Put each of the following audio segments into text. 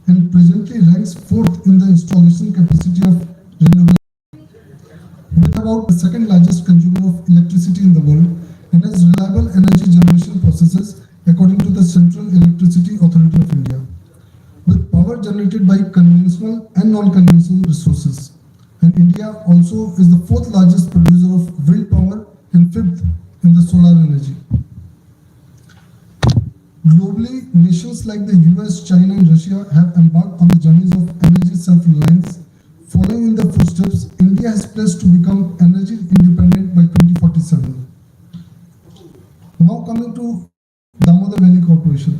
and presently ranks fourth in the installation capacity of renewable, with about the second largest consumer of electricity in the world, and has reliable energy generation processes according to the Central Electricity Authority of India, with power generated by conventional and non-conventional resources. And India also is the fourth largest producer of wind power and fifth in the solar energy. Globally, nations like the US, China, and Russia have embarked on the journeys of energy self-reliance. Following in the footsteps, India has pledged to become energy independent by 2047. Now coming to Damodar Valley Corporation.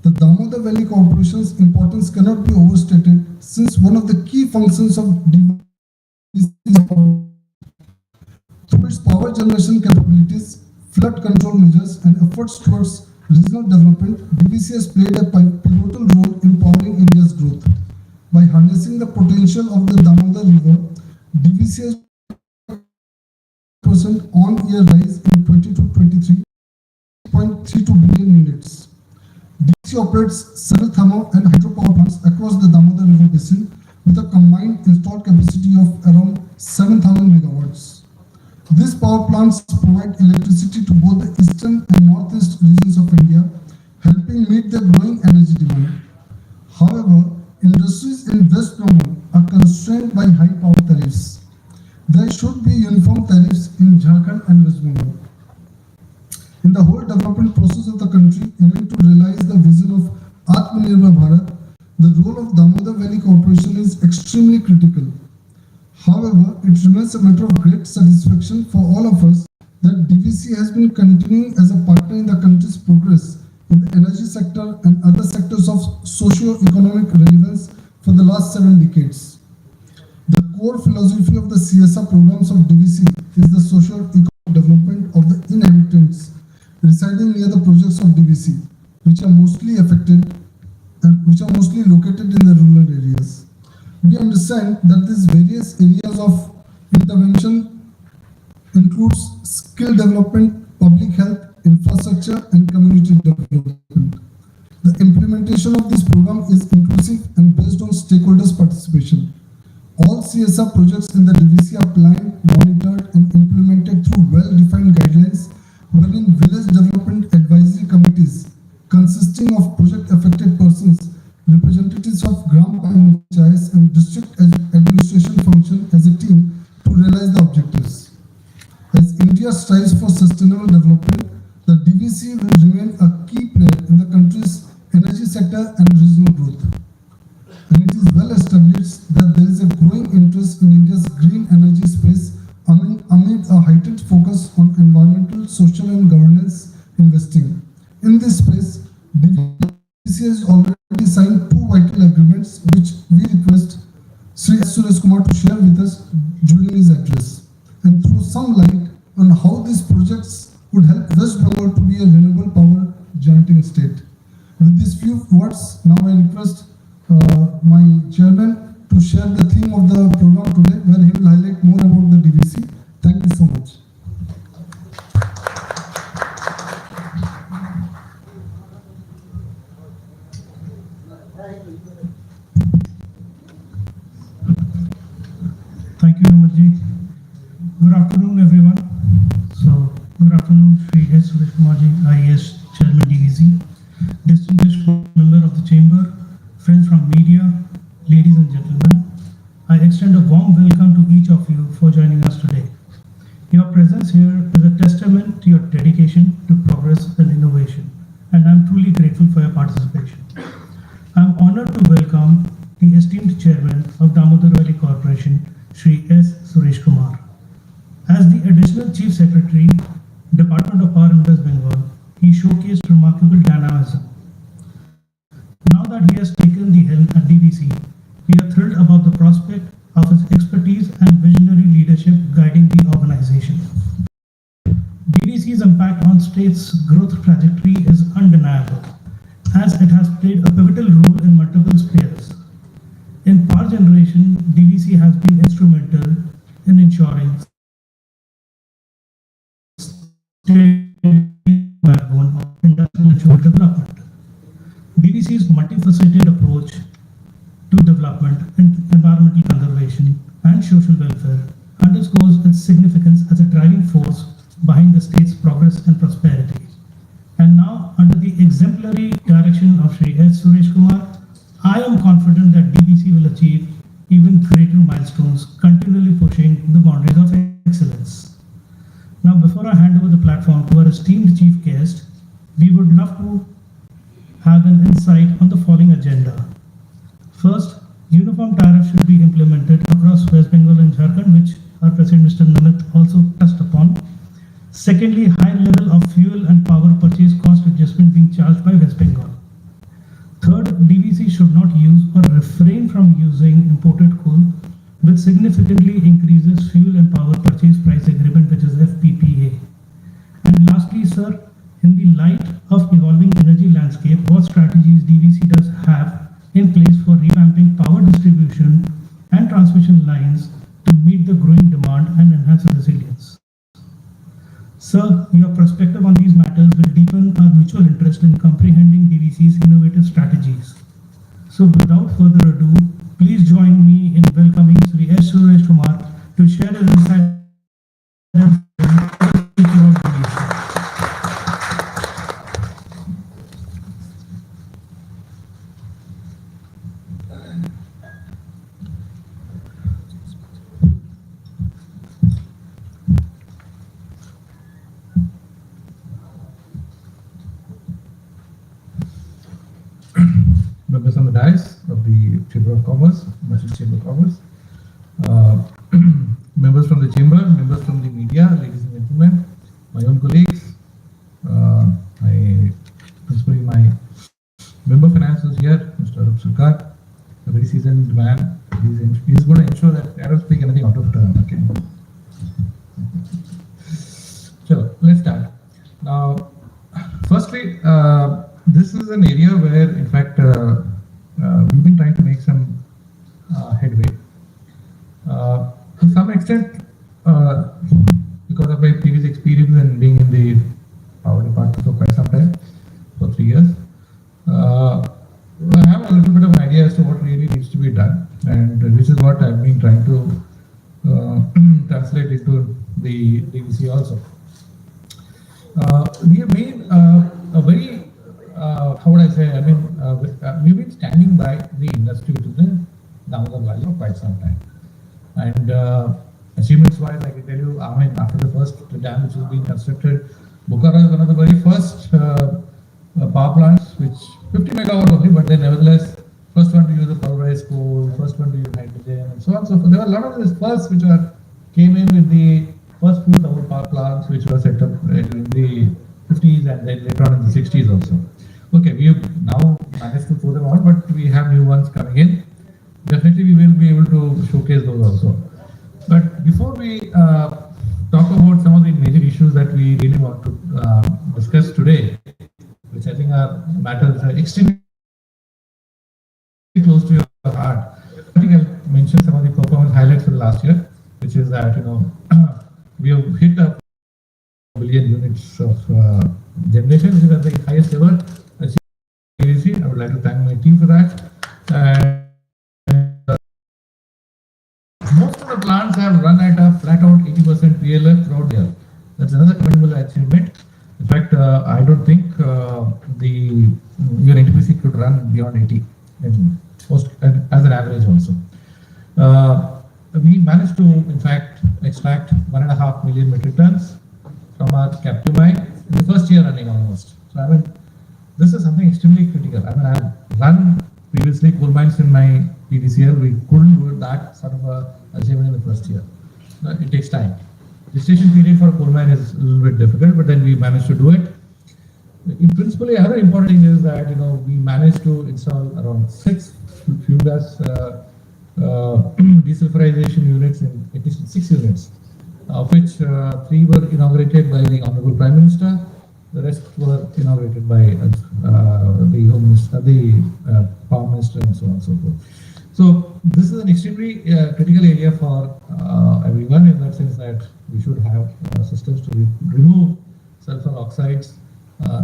The Damodar Valley Corporation's importance cannot be overstated, since one of the key functions of DVC is through its power generation capabilities, flood control measures, and efforts towards regional development. DVC has played a pivotal role in powering India's growth. By harnessing the potential of the Damodar River, DVC has percent on-year rise in 22-23, 0.32 billion units. DVC operates several thermal and hydropower plants across the Damodar River basin with a combined installed capacity of around 7,000 megawatts. These power plants provide electricity to both the eastern and northeast regions of India, helping meet the growing energy demand. However, industries in West Bengal are constrained by high power tariffs. There should be uniform tariffs in Jharkhand and West Bengal. In the whole development process of the country, aiming to realize the vision of Atmanirbhar Bharat, the role of Damodar Valley Corporation is extremely critical. However, it remains a matter of great satisfaction for all of us that DVC has been continuing as a partner in the country's progress in the energy sector and other sectors of socio-economic relevance for the last 7 decades. The core philosophy of the CSR programs of DVC is the socio-economic development of the inhabitants residing near the projects of DVC, which are mostly affected and which are mostly located in the rural areas. We understand that these various areas of intervention includes skill development, public health, infrastructure, and community development. The implementation of this program is inclusive and based on stakeholders' participation. All CSR projects in the DVC are planned, monitored, and implemented through well-defined guidelines, wherein village development advisory committees consisting of project-affected persons, representatives of Gram Panchayats and district administration function as a team to realize the objectives. As India strives for sustainable development, the DVC will remain a key player in the country's energy sector and regional growth. And it is well established that there is a growing interest in India's green energy space amid a heightened focus on environmental, social, and governance investing. In this space, DVC has already signed 2 vital agreements, which we request Sri S. Suresh Kumar to share with us during his address, and throw some light on how these projects would help West Bengal to be a renewable power generating state. With these few words, now I request my chairman to share the theme of the program today, where he will highlight more about the DVC. Thank you so much. Thank you, Amarji. Good afternoon, everyone. So, good afternoon, Sri S. Suresh Kumarji, IAS Chairman DVC, distinguished member of the Chamber, friends from media, ladies and gentlemen. I extend a warm welcome to each of you for joining us today. Your presence here is a testament to your dedication to progress and innovation, and I'm truly grateful for your participation. I'm honored to welcome the esteemed Chairman of Damodar Valley Corporation, Sri S. Suresh Kumar. As the Additional Chief Secretary, Department of Power in West Bengal, he showcased remarkable dynamism. Now that he has taken the helm at DVC, we are thrilled about the prospect of his expertise and visionary leadership guiding the organization. DVC's impact on state's growth trajectory is undeniable, as it has played a pivotal role in multiple spheres. In power generation, DVC has been instrumental in ensuring backbone of industrial and social development. DVC's multifaceted approach development, environmental conservation, and social welfare underscores its significance as a driving force behind the state's progress and prosperity. And now, under the exemplary direction of Shri S. Suresh Kumar, I am confident that DVC will achieve even greater milestones, continually pushing the boundaries of excellence. Now, before I hand over the platform to our esteemed chief guest, we would love to have an insight on the following agenda. First, uniform tariffs should be implemented across West Bengal and Jharkhand, which our President Mr. Namit also touched upon. Secondly, high level of fuel and power purchase cost adjustment being charged by West Bengal. Third, DVC should not use or refrain from using imported coal, which significantly increases fuel and power purchase price agreement, which is FPPA. And lastly, sir, in the light of evolving energy landscape, what strategies DVC does have in place for revamping power distribution and transmission lines to meet the growing demand and enhance resilience? Sir, your perspective on these matters will deepen our mutual interest in comprehending DVC's innovative strategies. So without further ado, please join me in welcoming Sri S. Suresh Kumar to share his insights and future of DVC. Members on the dais of the Chamber of Commerce, Merchants Chamber of Commerce, uh, members from the chamber, members from the media, ladies and gentlemen, my own colleagues, principally my member finance is here, Mr. Arup Sarkar, a very seasoned man. He's going to ensure that I don't speak anything out of turn. Okay. So let's start. Now, firstly, this is an area where, in fact, we've been trying to make some headway. To some extent, because of my previous experience and being in the power department for quite some time, for 3 years, I have a little bit of an idea as to what really needs to be done, and this is what I've been trying to translate into the DVC also. We have made a very how would I say? I mean, we've been standing by the industry to the Damodar Valley for quite some time. And achievements-wise, I can tell you, I mean, after the first dam which has been constructed, Bokaro is one of the very first power plants, which 50 megawatt only, but then nevertheless, first one to use the pulverized coal, first one to use hydrogen, and so on. So there were a lot of these first which came in with the first few power plants which were set up in the 50s and then later on in the 60s also. Okay, we have now managed to throw them out, but we have new ones coming in. Definitely, we will be able to showcase those also. But before we talk about some of the major issues that we really want to discuss today, which I think are matters extremely close to your heart, I think I'll mention some of the performance highlights for the last year, which is that we have hit a billion units of generation, which is at the highest ever. I would like to thank my team for that. And most of the plants have run at a flat out 80% PLF throughout the year. That's another commendable achievement. In fact, I don't think your NTPC could run beyond 80 as an average also. We managed to, in fact, extract 1.5 million metric tons from our captive mine in the first year running almost. So I mean, this is something extremely critical. I mean, I've run previously coal mines in my PDCL. We couldn't do that sort of a achievement in the first year. It takes time. Gestation period for a coal mine is a little bit difficult, but then we managed to do it. In principle, another important thing is that we managed to install around 6 fuel gas desulfurization units in at least 6 units, of which 3 were inaugurated by the Honorable Prime Minister. The rest were inaugurated by the Home Minister, the Power Minister, and so on and so forth. So this is an extremely critical area for everyone, in that sense that we should have systems to remove sulfur oxides,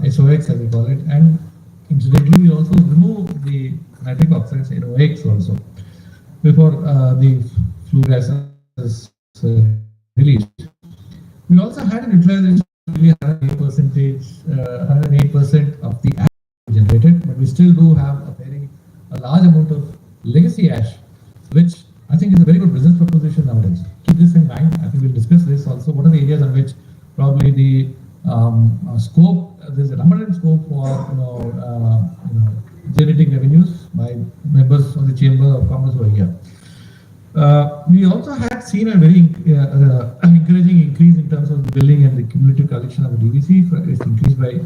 SOX as we call it, and incidentally we also remove the nitric oxides, NOx also. before the flue gases released. We also had an utilization of really 108% of the ash generated, but we still do have a large amount of legacy ash, which I think is a very good business proposition nowadays. Keep this in mind. I think we'll discuss this also. What are the areas on which probably the scope, there's an abundant scope for generating revenues by members of the Chamber of Commerce over here. We also had seen a very encouraging increase in terms of the billing and the cumulative collection of the DVC. It's increased by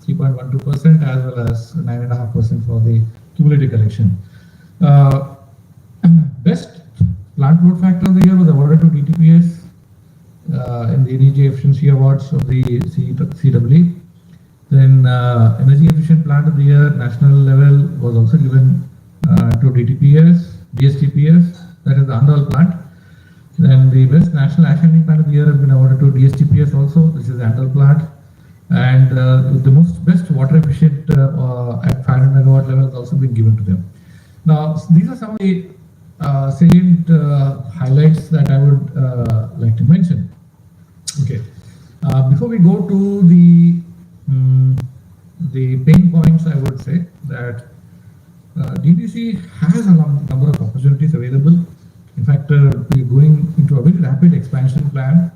3.12% as well as 9.5% for the cumulative collection. Best plant load factor of the year was awarded to DTPS in the Energy Efficiency Awards of the CEE. Then Energy Efficient Plant of the Year, national level, was also given to DSTPS, that is the Andal plant. Then the Best National Ash Handling Plant of the Year has been awarded to DSTPS also, this is the Andal plant. And the best water efficient at 500 megawatt level has also been given to them. Now, these are some of the salient highlights that I would like to mention. Okay, before we go to the pain points, I would say that DVC has a number of opportunities available. In fact, we're going into a very rapid expansion plan,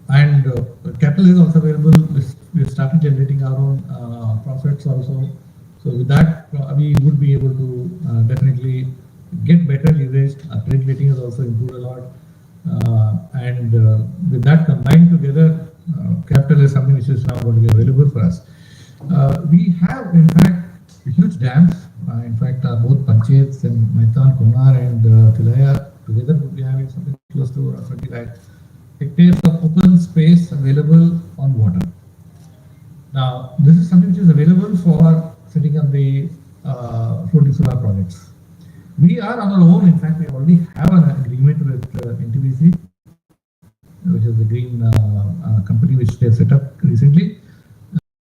and capital is also available. We have started generating our own profits also. So with that, we would be able to definitely get better leverage. Our credit rating has also improved a lot, and with that combined together, capital is something which is now going to be available for us. We have, in fact, huge dams. In fact, both Panchayats and Maitan, Konar and Tilaya together would be having something close to 25 hectares of open space available on water. Now, this is something which is available for setting up the floating solar projects. We are on our own. In fact, we already have an agreement with NTPC, which is the green company which they have set up recently.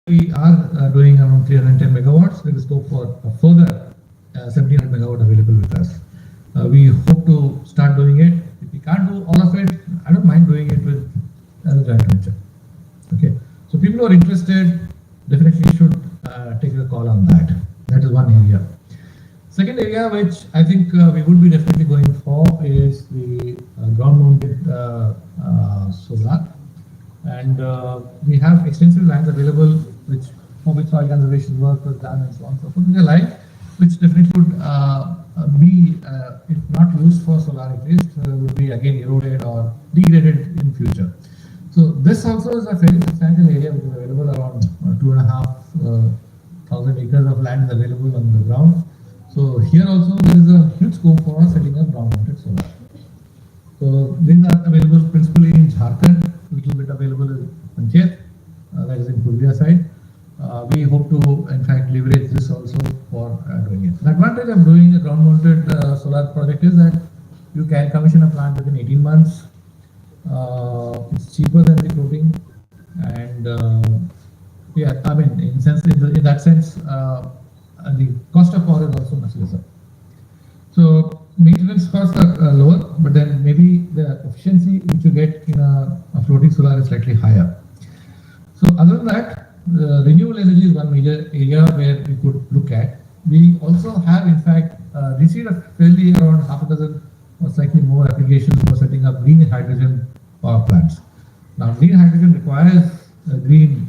We are doing around 310 megawatts. There is scope for a further 1700 megawatt available with us. We hope to start doing it. If we can't do all of it, I don't mind doing it with as a joint venture. Okay, so people who are interested definitely should take a call on that. That is one area. Second area which I think we would be definitely going for is the ground-mounted solar, and we have extensive lands available for which soil conservation work was done and so on. So putting a line which definitely would be, if not used for solar at least, would be again eroded or degraded in future. So this also is a fairly substantial area which is available, around 2,500 acres of land is available on the ground. So here also there is a huge scope for setting up ground-mounted solar. So these are available principally in Jharkhand, a little bit available in Panchayat, that is in Purnia side. We hope to, in fact, leverage this also for doing it. The advantage of doing a ground-mounted solar project is that you can commission a plant within 18 months. It's cheaper than the floating, and yeah, I mean, in that sense, the cost of power is also much lesser. So maintenance costs are lower, but then maybe the efficiency which you get in a floating solar is slightly higher. So other than that, renewable energy is one major area where we could look at. We also have, in fact, received a fairly around half a dozen or slightly more applications for setting up green hydrogen power plants. Now, green hydrogen requires green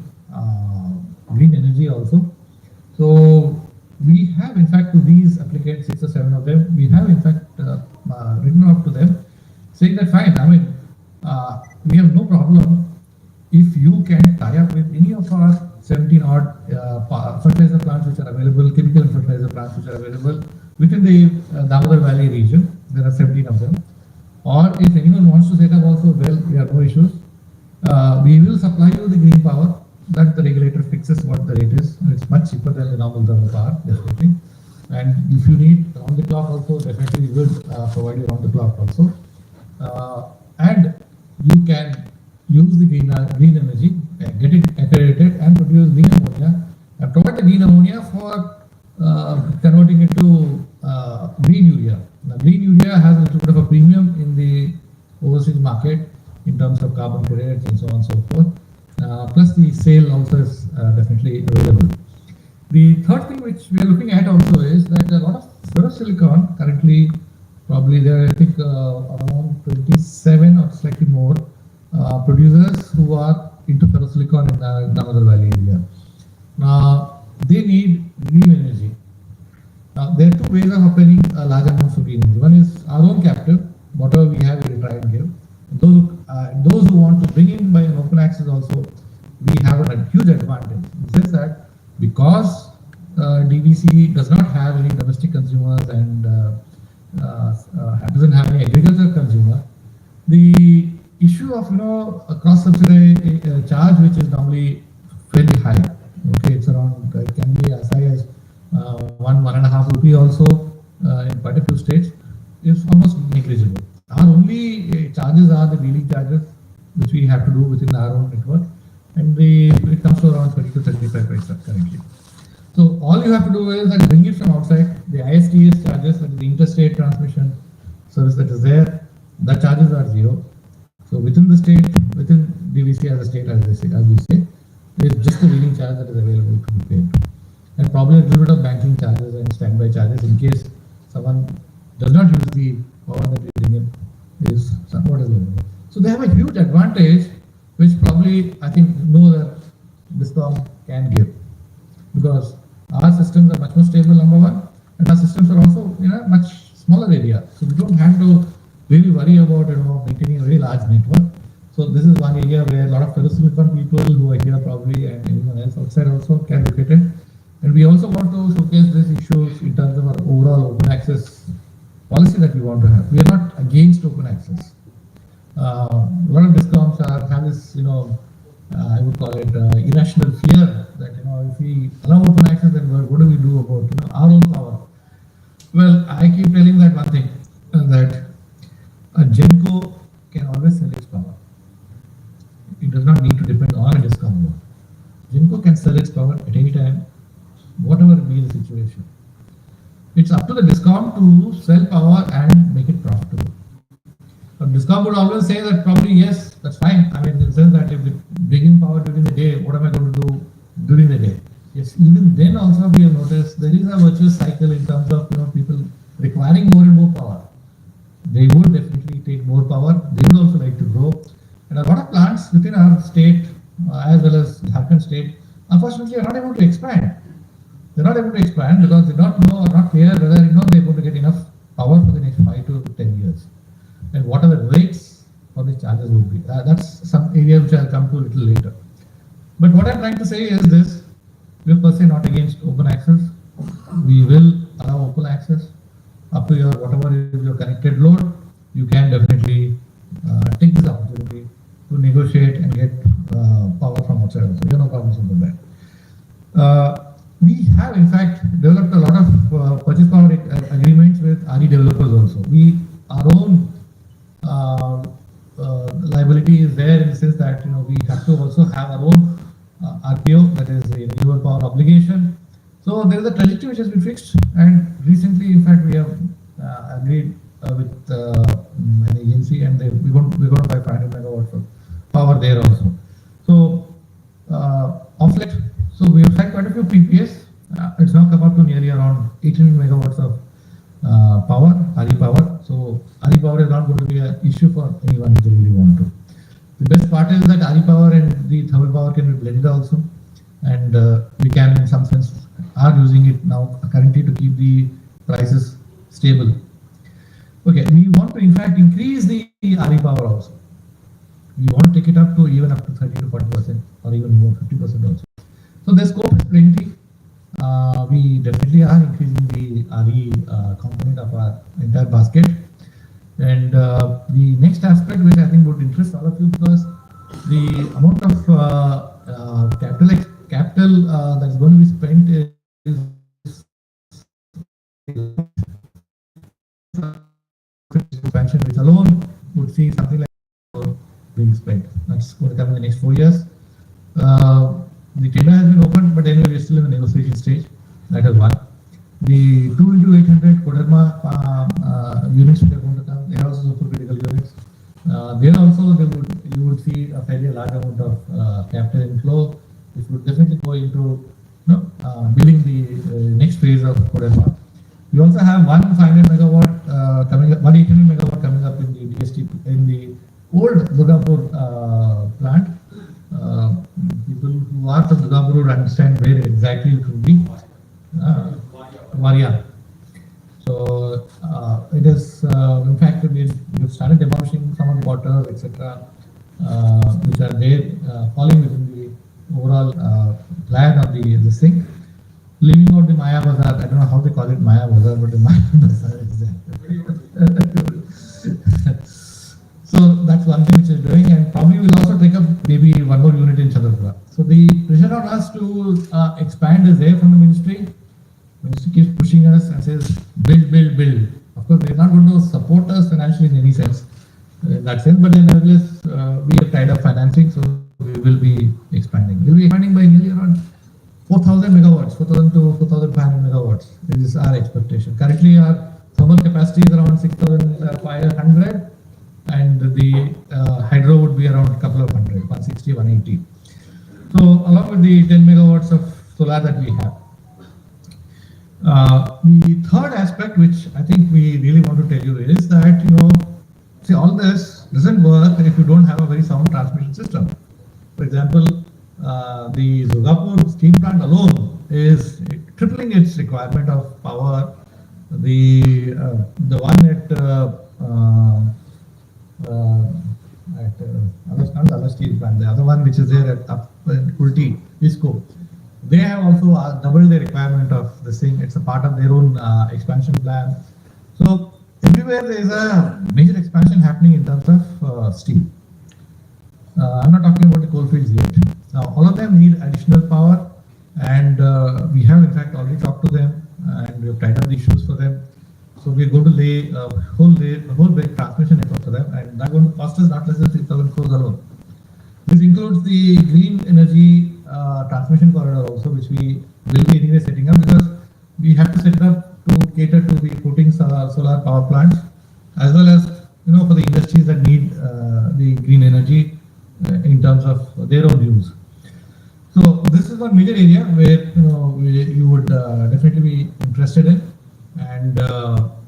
energy also. So we have, in fact, to these applicants, 6 or 7 of them, we have, in fact, written up to them saying that fine, I mean, we have no problem if you can tie up with any of our 17 odd fertilizer plants which are available, chemical fertilizer plants which are available within the Damodar Valley region. There are 17 of them. Or if anyone wants to set up also, well, we have no issues. We will supply you the green power. That the regulator fixes what the rate is. It's much cheaper than the normal thermal power, definitely. And if you need round the clock also, definitely we will provide you round the clock also. And you can use the green energy, get it accredited and produce green ammonia, and provide the green ammonia for converting it to green urea. Now, green urea has a little bit of a premium in the overseas market in terms of carbon credits and so on and so forth. Plus, the sale also is definitely available. The third thing which we are looking at also is that there are a lot of ferrosilicon currently, probably there are, I think, around 27 or slightly more producers who are into ferrosilicon in the Damodar Valley area. Now, they need green energy. There are two ways of obtaining large amounts of green energy. One is our own captive, whatever we have, we will try and give. Those who want to bring in by an open access also, we have a huge advantage. In the sense that because DVC does not have any domestic consumers and doesn't have any agricultural consumer, the issue of a cross subsidy charge, which is normally fairly high. Okay, it's around, it can be as high as 1.5 rupee also in quite a few states, is almost negligible. Our only charges are the dealing charges, which we have to do within our own network, and it comes to around 30 to 35 paisa currently. So all you have to do is bring it from outside. The ISTS charges, that is the interstate transmission service that is there, the charges are zero. So within the state, within DVC as a state, as we say, there is just the wheeling charge that is available to be paid, and probably a little bit of banking charges and standby charges in case someone does not use the power that we bring in is somewhat available. So they have a huge advantage, which probably I think no other DISCOM can give, because our systems are much more stable, number one, and our systems are also in a much smaller area, so we don't have to really worry about maintaining a very large network. So this is one area where a lot of ferrosilicon people who are here probably, and anyone else outside also, can look at it. And we also want to showcase these issues in terms of our overall open access policy that we want to have. We are not against open access. A lot of DISCOMs have this, I would call it irrational fear that if we allow open access, then what do we do about our own power? Well, I keep telling that one thing, that a GENCO can always sell its power. It does not need to depend on a DISCOM. GENCO can sell its power at any time, whatever be the situation. It's up to the DISCOM to sell power and make it profitable. But DISCOM would always say that probably yes, that's fine. I mean, in the sense that if we bring in power during the day, what am I going to do during the day? Yes, even then also we have noticed there is a virtuous cycle in terms of people requiring more and more power. They would definitely take more power. They would also like to grow. And a lot of plants within our state, as well as Jharkhand state, unfortunately are not able to expand. They're not able to expand because they don't know or not clear whether they're going to get enough power for the next 5 to 10 years. And what are the rates for the charges would be. That's some area which I'll come to a little later. But what I'm trying to say is this: we're per se not against open access. We will allow open access up to your whatever is your connected load. You can definitely take this opportunity to negotiate and get power from outside also. You have no problems with that. We have in fact developed a lot of purchase power agreements with RE developers also. Our own liability is there in the sense that we have to also have our own RPO, that is the renewable power obligation. So there is a trajectory which has been fixed, and recently in fact we have agreed with an agency, and we're going to buy 500 megawatts of power there also. So off late, so we have had quite a few PPAs. It's now come up to nearly around 18 megawatts of power, RE power. So RE power is not going to be an issue for anyone if they really want to. The best part is that RE power and the thermal power can be blended also, and we can in some sense are using it now currently to keep the prices stable. Okay, we want to in fact increase the RE power also. We want to take it up to even up to 30 to 40% or even more, 50% also. So the scope is plenty. We definitely are increasing the RE component of our entire basket. And the next aspect, which I think would interest all of you, because the amount of capital that's going to be spent is expansion, which alone would see something like being spent. That's going to come in the next 4 years. The tender has been opened, but anyway, we're still in the negotiation stage. That is one. the 2 into 800 Koderma units which are going to come, they are also supercritical units. There also you would see a fairly large amount of capital inflow, which would definitely go into building the next phase of Koderma. We also have 1 500 megawatt coming up, 1 800 megawatt coming up in the DST in the old Durgapur plant. People who are from Durgapur would understand where exactly it would be. Varia. So it is, in fact, we've started demolishing some of the water, etc., which are there, falling within the overall plan of this thing. Leaving out the Maya Bazaar, I don't know how they call it Maya Bazaar, but the Maya Bazaar is there. So that's one thing which is doing, and probably we'll also take up maybe one more unit in Chandrapura. So the pressure on us to expand is there from the ministry. Ministry keeps pushing us and says, build, build, build. Of course, they're not going to support us financially in any sense, in that sense, but then nevertheless, we have tied up financing, so we will be expanding. We'll be expanding by nearly around 4,000 megawatts, 4,000 to 4,500 megawatts. This is our expectation. Currently, our thermal capacity is around 6,500, and the hydro would be around a couple of hundred, 160, 180. So, along with the 10 megawatts of solar that we have. The third aspect, which I think we really want to tell you, is that, see, all this doesn't work if you don't have a very sound transmission system. For example, the Durgapur steam plant alone is tripling its requirement of power. The one at not the other steel plant, the other one which is there at Kulti, ISCO, they have also doubled the requirement of this thing. It's a part of their own expansion plan. So everywhere there is a major expansion happening in terms of steel. I'm not talking about the coal fields yet. Now, all of them need additional power, and we have in fact already talked to them, and we have tied up the issues for them. So we are going to lay a whole big transmission network for them, and that's going to cost us not less than 3,000 crores alone. This includes the green energy transmission corridor also, which we will be anyway setting up, because we have to set it up to cater to the floating solar power plants, as well as for the industries that need the green energy in terms of their own use. So this is one major area where you would definitely be interested in, and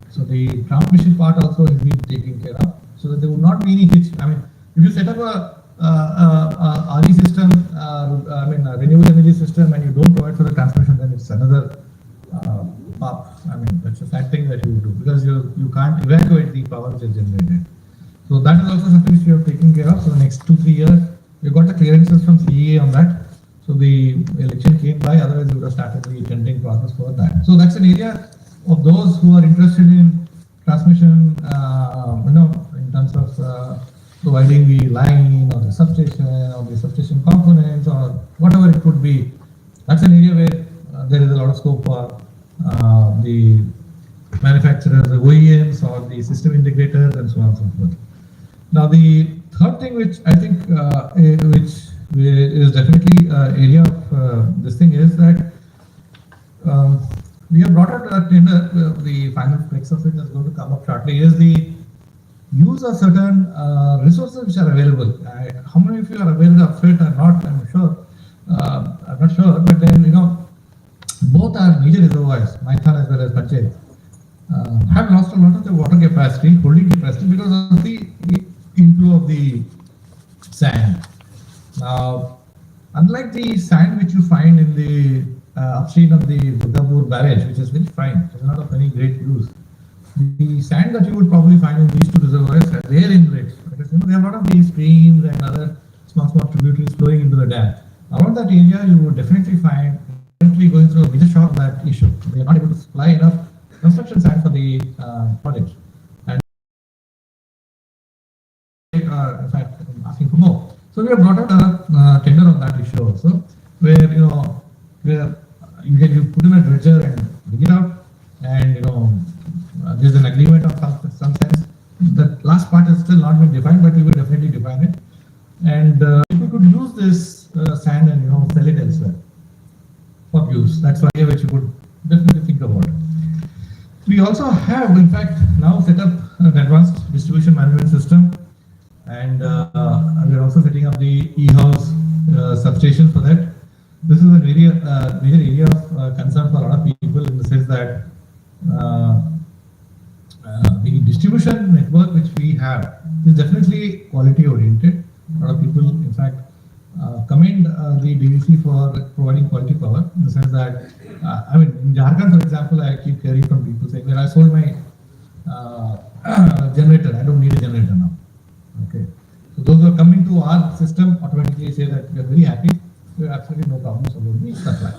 so the transmission part also is being taken care of, so that there would not be any hitch. I mean, if you set up a RE system, a renewable energy system, and you don't provide for the transmission, then it's another I mean, that's a sad thing that you do, because you can't evacuate the power which is generated. So that is also something which we have taken care of. So the next 2-3 years, we got the clearances from CEA on that. So the election came by, otherwise we would have started the tendering process for that. So that's an area of those who are interested in transmission, in terms of providing the line or the substation components or whatever it could be. That's an area where there is a lot of scope for the manufacturers, the OEMs, or the system integrators, and so on and so forth. Now, the third thing which I think which is definitely area of this thing is that we have brought out a tender. The final specs of it is going to come up shortly. Is the use of certain resources which are available. How many of you are aware of it or not? I'm sure. I'm not sure, but then both are major reservoirs, Maithan as well as Panchet, have lost a lot of the water capacity, holding capacity, because of the inflow of the sand. Now, unlike the sand which you find in the upstream of the Durgapur barrage, which is very fine, it's not of any great use. The sand that you would probably find in these two reservoirs are their inlets, because there are a lot of these streams and other small tributaries flowing into the dam. Around that area, you would definitely find currently going through a major shock that issue. They are not able to supply enough construction sand for the project, and in fact asking for more. So we have brought out a tender on that issue also, where where you put in a dredger and dig it out, and there's an agreement of some sense. The last part has still not been defined, but we will definitely define it. And if we could use this sand and sell it elsewhere for use, that's one area which you could definitely think about. We also have, in fact, now set up an advanced distribution management system, and we are also setting up the e-house substation for that. This is a very major area of concern for a lot of people, in the sense that uh, the distribution network which we have is definitely quality oriented. A lot of people, in fact, commend the DVC for providing quality power, in the sense that, I mean, in Jharkhand, for example, I keep hearing from people saying, "When I sold my generator, I don't need a generator now." Okay. So those who are coming to our system automatically say that we are very happy. We have absolutely no problems about the supply.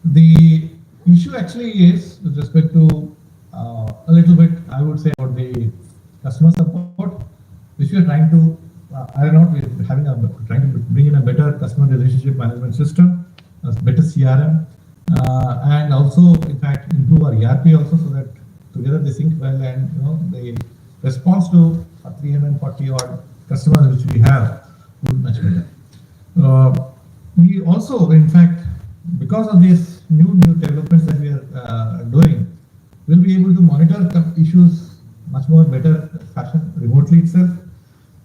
The issue actually is with respect to a little bit, I would say, about the customer support, which we are trying to iron out. We're trying to bring in a better customer relationship management system, a better CRM, and also, in fact, improve our ERP also, so that together they sync well, and the response to 340 odd customers which we have would be much better. We also, in fact, because of these new developments that we are doing, we'll be able to monitor issues much more better fashion remotely itself,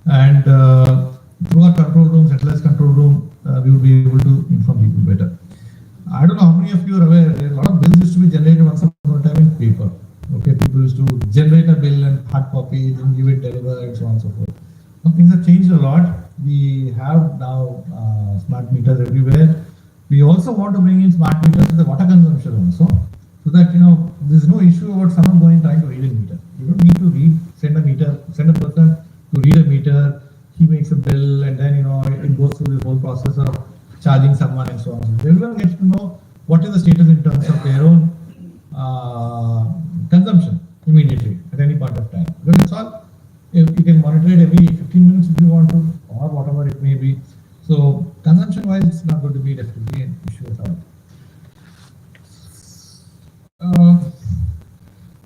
and through our control room, centralized control room, we will be able to inform people better. I don't know how many of you are aware, there are a lot of bills used to be generated once upon a time in paper. Okay, people used to generate a bill and hard copy, then give it delivered, and so on and so forth. Now things have changed a lot. We have now smart meters everywhere. We also want to bring in smart meters to the water consumption also, so that there's no issue about someone trying to read a meter. You don't need to send a person to read a meter. He makes a bill, and then it goes through this whole process of charging someone and so on. So everyone gets to know what is the status in terms of their own consumption immediately at any point of time. But it's all, you can monitor it every 15 minutes if you want to, or whatever it may be. So consumption wise, it's not going to be definitely an issue at all.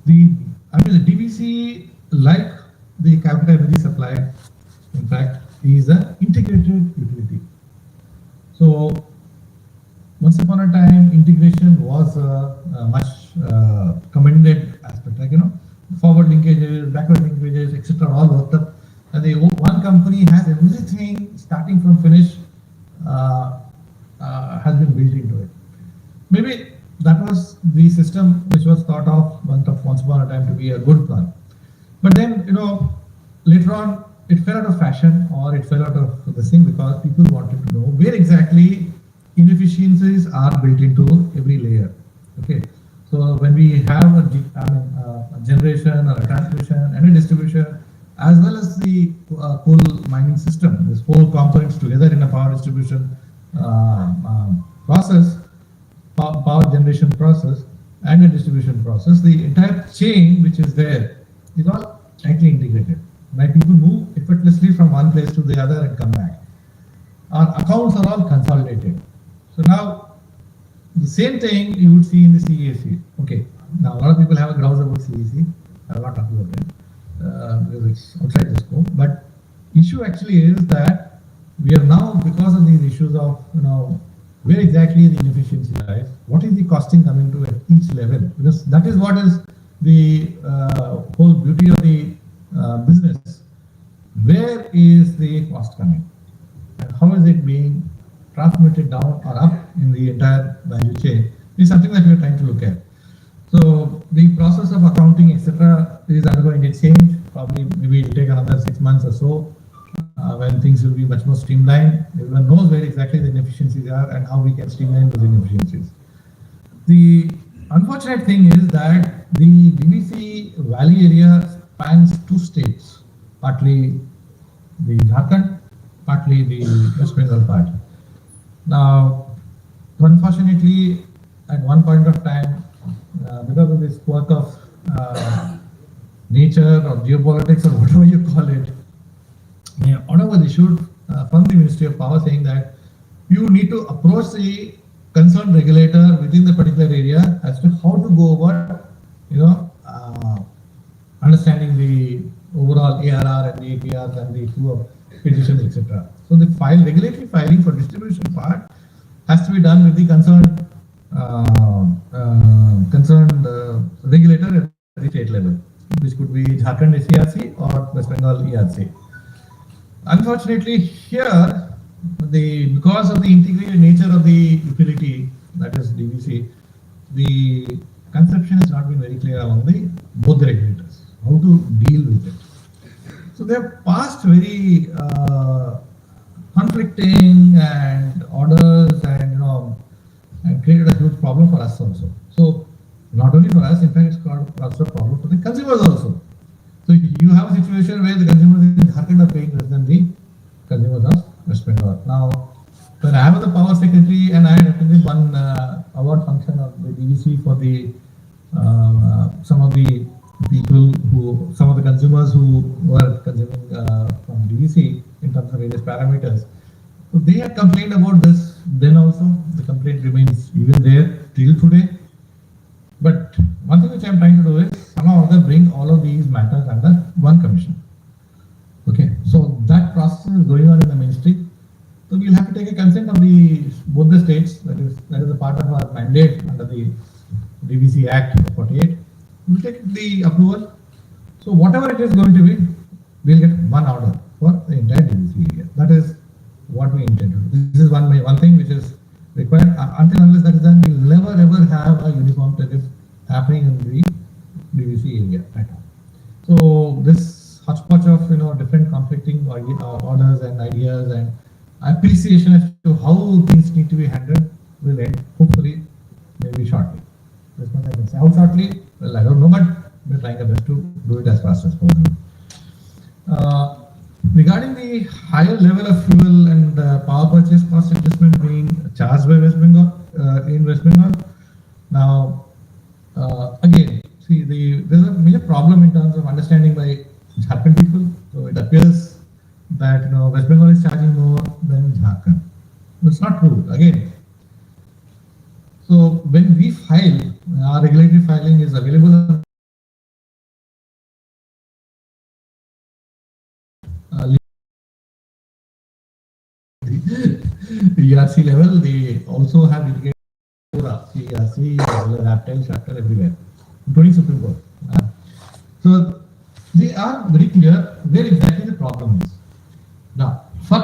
The DVC, like the capital energy supply, in fact, is an integrated utility. So once upon a time, integration was a much commended aspect, like forward linkages, backward linkages, etc., all worked up, and the one company has everything starting from finish has been built into it. Maybe that was the system which was thought of once upon a time to be a good plan, but then later on it fell out of fashion, or it fell out of this thing, because people wanted to know where exactly inefficiencies are built into every layer. Okay, so when we have a generation or a transmission and a distribution, as well as the coal mining system, these four components together in a power distribution process, power generation process, and a distribution process, the entire chain which is there is all tightly integrated. Right? People move effortlessly from one place to the other and come back. Our accounts are all consolidated. So now, the same thing you would see in the CESC. Okay, now a lot of people have a grouse about CEC. I will not talk about it because it's outside the scope. But issue actually is that we are now, because of these issues of where exactly the inefficiency lies, what is the costing coming to at each level, because that is what is the whole beauty of the business. Where is the cost coming, and how is it being transmitted down or up in the entire value chain is something that we are trying to look at. So the process of accounting, etc., is undergoing a change. Probably maybe it will take another 6 months or so when things will be much more streamlined. Everyone knows where exactly the inefficiencies are and how we can streamline those inefficiencies. The unfortunate thing is that the DVC valley area spans two states, partly the Jharkhand, partly the West Bengal part. Now, unfortunately, at one point of time, because of this quirk of nature or geopolitics or whatever you call it, an order was issued from the Ministry of Power saying that you need to approach the concerned regulator within the particular area as to how to go about, understanding the overall ARR and the APRs and the flow of petitions, etc. So the regulatory filing for distribution part has to be done with the concerned regulator Jharkhand SERC or West Bengal ERC. Unfortunately, here, because of the integrated nature of the utility, that is DVC, the conception has not been very clear among both the regulators, how to deal with it. So they have passed very conflicting and orders and and created a huge problem for us also. So not only for us, in fact, it's caused a problem for the consumers also. So you have a situation where the consumers in Jharkhand are paying less than the consumers of West Bengal. Now, when I was the power secretary and I had attended one award function of the DVC for the some of the consumers who were consuming from DVC in terms of various parameters. So they had complained about this then also. The complaint remains even there till today. But one thing which I am trying to do is somehow or other bring all of these matters under one commission. Okay, so that process is going on in the ministry. So we'll have to take a consent of both the states. That is a part of our mandate under the DVC Act 48. We'll take the approval. So whatever it is going to be, we'll get one order for the entire DVC area. That is what we intend to do. This is one thing which is required. Until unless that is done, we will never ever have a uniform tariff happening in the DVC area at all. So this hodgepodge of different conflicting orders and ideas and appreciation as to how things need to be handled will end hopefully maybe shortly. That's what I can say. How shortly? Well, I don't know, but we're trying our best to do it as fast as possible. Regarding the higher level of fuel and power purchase cost adjustment being charged by West Bengal in West Bengal, now again, see there's a major problem in terms of understanding by Jharkhand people. So it appears that West Bengal is charging more than Jharkhand. It's not true. Again, so when we file, our regulatory filing is available. The ERC level, they also have indicated CERC, Raptel, Shaftel, everywhere, including Supreme Court. So they are very clear where exactly the problem is. Now, for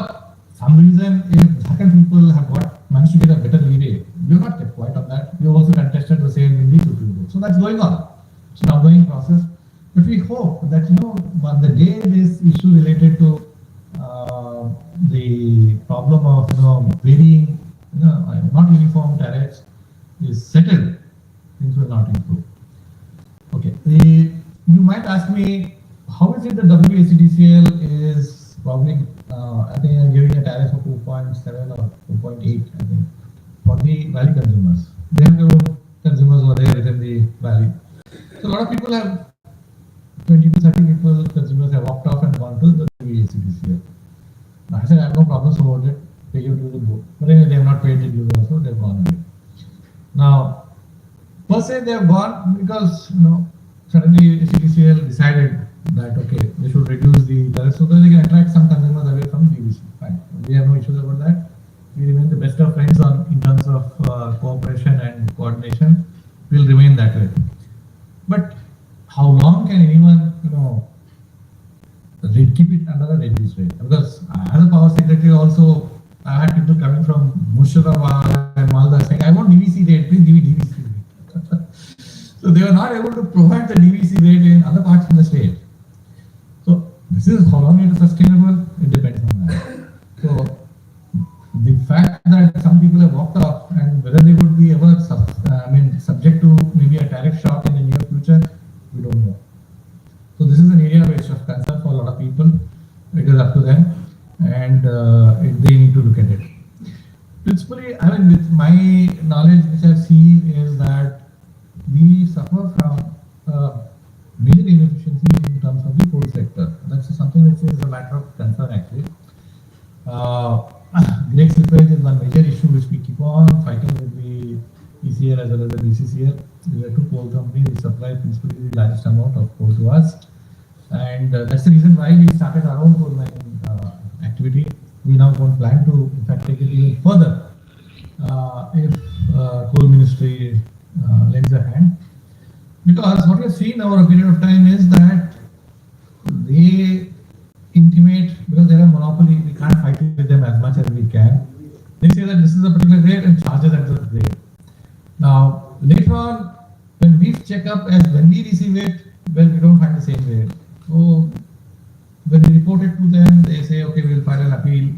some reason, if Jharkhand people have managed to get a better leeway, we have not kept quiet on that. We have also contested the same in the Supreme Court. So that's going on. It's an ongoing process. But we hope that on the day this issue related to the problem of varying, not uniform tariffs is settled, things will not improve. Okay, you might ask me, how is it that WACDCL is probably, I think, giving a tariff of 2.7 or 2.8, I think, for the valley consumers. They have their own consumers over there within the valley. So a lot of people have, 20 to 30 people, consumers have walked off and gone to the WACDCL. I said, I have no problems about it, pay your dues and go. But anyway, they have not paid the dues also, they have gone away. Now, per se, they have gone because, suddenly CDCL decided that, okay, they should reduce the tariff so that they can attract some consumers away from DVC. Fine. We have no issues about that. We remain the best of friends in terms of cooperation and coordination. We'll remain that way. But how long can anyone, keep it under the reduced rate? Because as a power secretary also, I had people coming from Murshidabad and Malda saying, I want DVC rate, please give me DVC rate. So they were not able to provide the DVC rate in other parts of the state. So this is how long it is sustainable, it depends on that. So the fact that some people have walked off and whether they would be ever subject to maybe a tariff shock in the near future, we don't know. So this is an area which is of concern for a lot of people. It is up to them, and they need to look at it. Principally, with my knowledge, which I've seen is that we suffer from major inefficiency in terms of the coal sector. That's something which is a matter of concern actually. Grade slippage is one major issue which we keep on fighting with the ECL as well as the BCCL. There are two coal companies which supply principally the largest amount of coal to us. And that's the reason why we started our own coal mining activity. We now don't plan to, in fact, take it even further if coal ministry lends a hand. Because what we have seen over a period of time is that they intimate, because they're a monopoly, we can't fight with them as much as we can. They say that this is a particular rate and charges at the rate. Now, later on, when we check up as when we receive it, well, we don't find the same rate. So, when we report it to them, they say, okay, we'll file an appeal.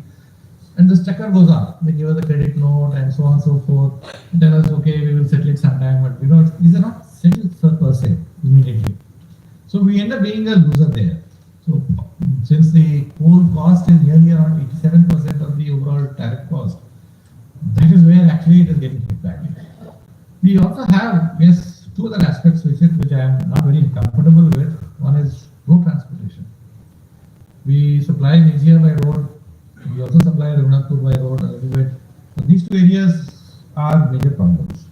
And the checker goes on. They give us a credit note and so on and so forth. Tell us, okay, we will settle it sometime, but we don't, these are not settled per se immediately. So we end up being a loser there. So since the coal cost is nearly around 87% of the overall tariff cost, that is where actually it is getting hit back. We also have, yes, two other aspects which I am not very comfortable with. One is road transportation. We supply Nizia by road. We also supply Raghunatpur by road a little bit. But these two areas are major problems.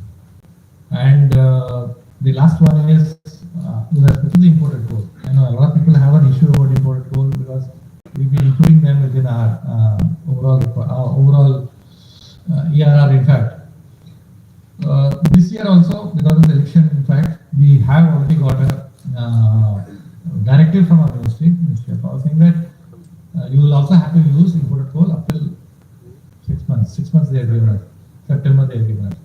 And the last one is with respect to the imported coal. I know a lot of people have an issue about imported coal because we've been including them within our overall ERR. In fact, this year also, because of the election, in fact, we have already got a directive from our Ministry of Power, saying that you will also have to use imported coal up till 6 months. 6 months they have given us. September they have given us.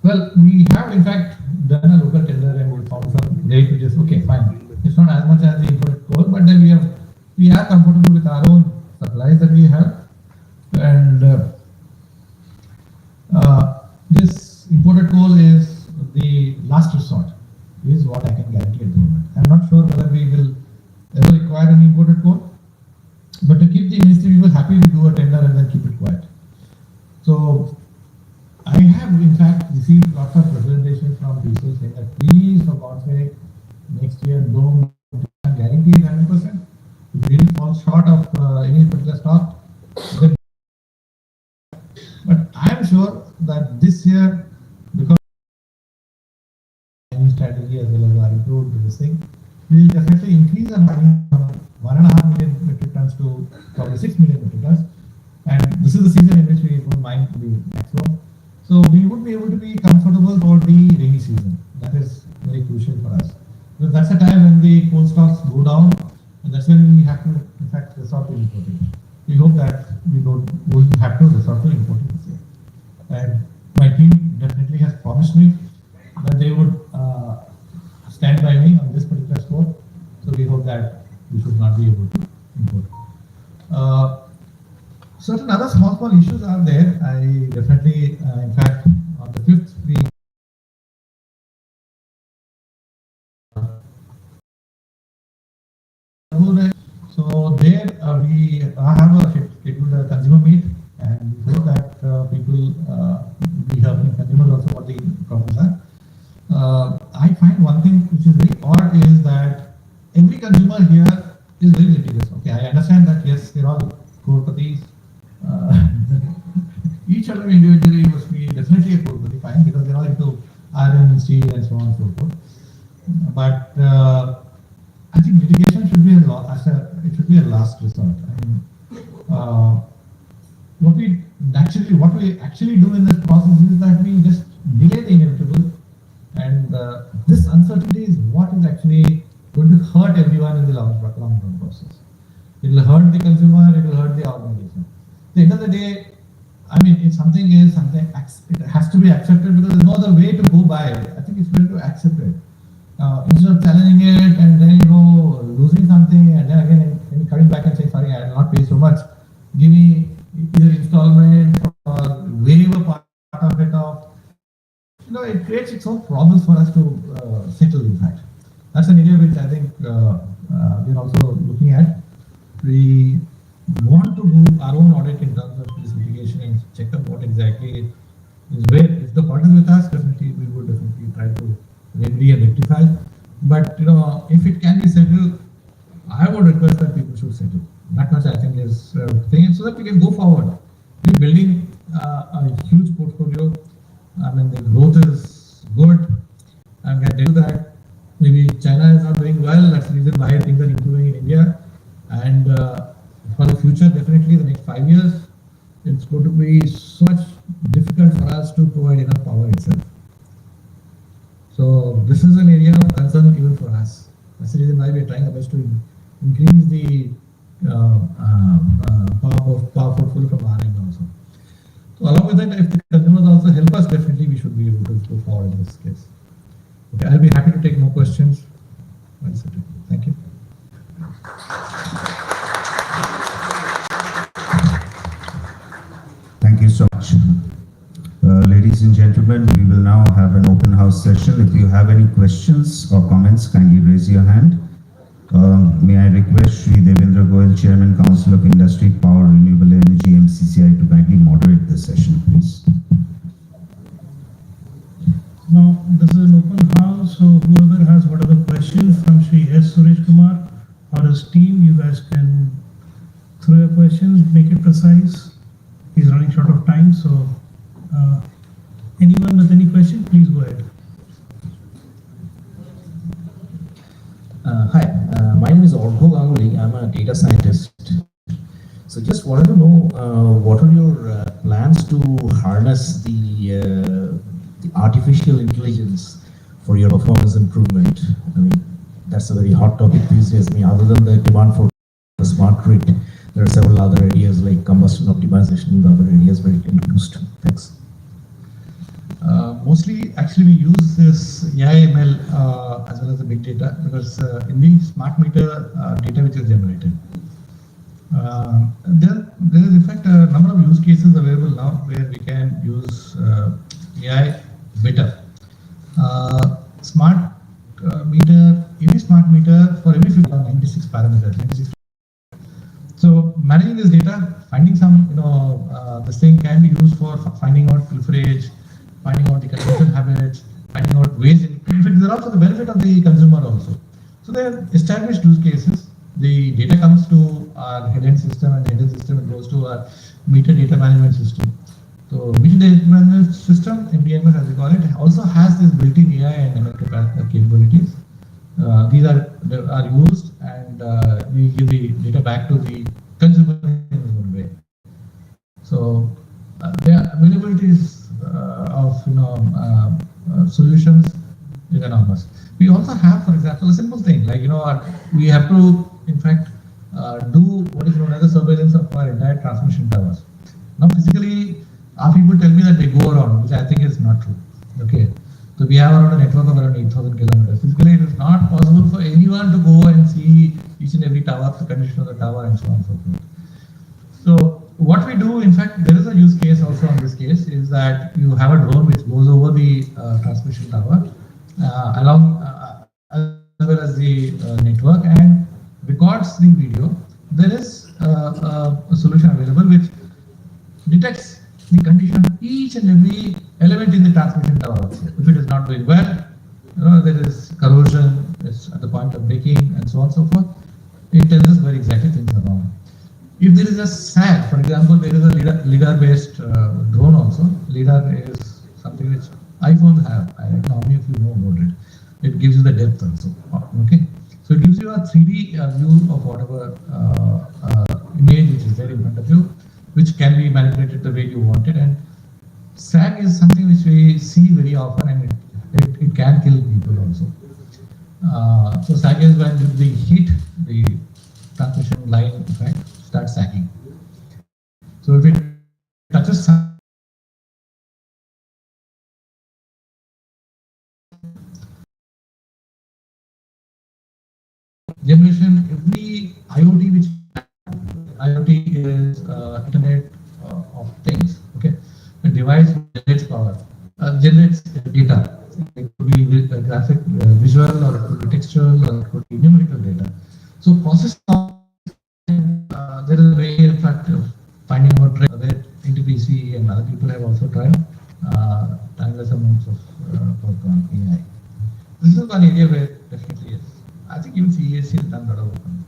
Well, we have in fact done a local tender and we found some rate which is okay, fine. It's not as much as the imported coal, but then we are comfortable with our own supplies that we have. And this imported coal is the last resort, is what I can guarantee at the moment. I'm not sure whether we will ever require any imported coal, but to keep the ministry people happy, we do a tender and then keep it quiet. So I have in fact received lots of representations from people saying that please, for God's sake, next year don't guarantee 100%. If really falls short of any particular stock, then. But I am sure that this year, because mining strategy as well as our improved this thing, we will definitely increase our mining from 1.5 million metric tons to probably 6 million metric tons. And this is the season in which we would mine to the maximum. So we would be able to be comfortable for the rainy season. That is very crucial for us. Because that's the time when the coal stocks go down, and that's when we have to, in fact, resort to importing. We hope that we won't have to resort to importing this year. And my team definitely has promised me that they would stand by me on this particular score. So we hope that we should not be able to import. Certain other small issues are there. I definitely, in fact, on the 5th, we so there we have a scheduled consumer meet, and we hope that people be helping consumers also what the problems are. I find one thing which is very odd is that every consumer here is very litigious. Okay, I understand that yes, they're all crores. Each of them individually must be definitely a crore, fine, because they're all into iron, steel, and so on and so forth. But I think litigation should be it should be a last resort. I mean, what we actually do in this process is that we just delay the inevitable, and this uncertainty is what is actually going to hurt everyone in the long run process. It will hurt the consumer, it will hurt the organization. At the end of the day, I mean, if something is something, it has to be accepted because there's no other way to go by it. I think it's better to accept it. Instead of challenging it and then, losing something and then again coming back and saying, sorry, I will not pay so much. Give me either installment or waive a part of it off. It creates its own problems for us to settle, in fact. That's an area which I think we're also looking at. We want to do our own audit in terms of this litigation and check up what exactly is where. If the fault is with us, definitely we would definitely try to remedy and rectify. But if it can be settled, I would request that people should settle. That much I think is thing, so that we can go forward. We're building a huge portfolio. I mean, the growth is good. I'm going to tell you that maybe China is not doing well. That's the reason why things are improving in India. And for the future, definitely the next 5 years, it's going to be so much difficult for us to provide enough power itself. So this is an area of concern even for us. That's the reason why we are trying our best to increase the power portfolio from our end also. So along with that, if the consumers also help us, definitely we should be able to go forward in this case. Okay, I'll be happy to take more questions. Thank you. Thank you so much. Ladies and gentlemen, we will now have an open house session. If you have any questions or comments, kindly raise your hand. May I request Shri Devendra Goyal, Chairman, Council of Industry, Power, Renewable Energy, MCCI, to kindly moderate this session, please. Now, this is an open house, so whoever has whatever question from Shri S. Suresh Kumar or his team, you guys can throw your questions, make it precise. He's running short of time, so anyone with any question, please go ahead. Hi, my name is Orgho Ganguly. I'm a data scientist. So just wanted to know what are your plans to harness the artificial intelligence for your performance improvement? I mean, that's a very hot topic these days. I mean, other than the demand for the smart grid, there are several other areas like combustion optimization and other areas where it can be used. Thanks. Mostly, actually, we use this AI ML as well as the big data because in the smart meter data which is generated, there is in fact a number of use cases available now where we can use AI better. Smart meter, every smart meter for every 96 parameters. 96. So managing this data, finding some, this thing can be used for finding out pilferage, finding out the consumption habits, finding out waste. In fact, there are also the benefit of the consumer also. So there are established use cases. The data comes to our head-end system, and the head-end system goes to our meter data management system. So meter data management system, MDMS as we call it, also has this built-in AI and ML capabilities. These are used, and we give the data back to the consumer in his own way. So the availabilities of solutions is enormous. We also have, for example, a simple thing like we have to in fact do what is known as the surveillance of our entire transmission towers. Now physically, our people tell me that they go around, which I think is not true. Okay, so we have around a network of around 8,000 kilometers. Physically, it is not possible for anyone to go and see each and every tower, the condition of the tower, and so on and so forth. So what we do, in fact, there is a use case also on this case, is that you have a drone which goes over the transmission tower along as well as the network and records the video. There is a solution available which detects the condition of each and every element in the transmission tower. If it is not doing well, there is corrosion, it's at the point of breaking, and so on and so forth. It tells us where exactly things are wrong. If there is a SAG, for example, there is a LiDAR-based drone also. LiDAR is something which iPhones have. I don't know how many of you know about it. It gives you the depth also. Okay, so it gives you a 3D view of whatever image which is there in front of you, which can be manipulated the way you want it. And SAG is something which we see very often, and it can kill people also. So SAG is when the heat, the transmission line, in fact, starts sagging. So if it touches generation, every IoT which IoT is Internet of Things. Okay, a device generates power, generates data. It could be graphic, visual, or it could be textual, or it could be numerical data. So process there is a way, in fact, of finding out where DVC and other people have also tried timeless amounts of work on AI. This is one area where definitely yes. I think even CESC has done a lot of work on it.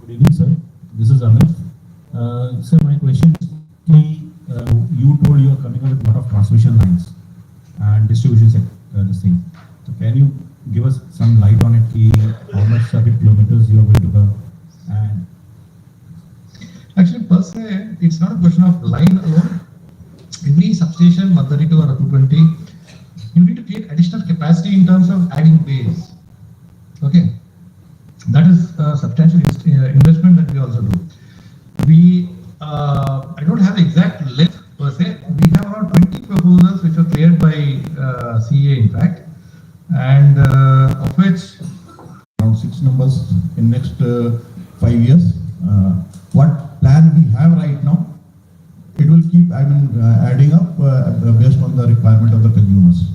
Good evening, sir. This is Amit. Sir, my question is, you told you are coming up with a lot of transmission lines and distribution sector, this thing. So can you give us some light on it? How much circuit kilometers you are going to cover? And actually, per se, it's not a question of line alone. every substation 132 or 220, you need to create additional capacity in terms of adding bays. Okay, that is a substantial investment that we also do. We, I don't have the exact list per se. We have around 20 proposals which were cleared by CA in fact, and of which Around 6 numbers in next 5 years. What plan we have right now, it will keep, adding up based on the requirement of the consumers.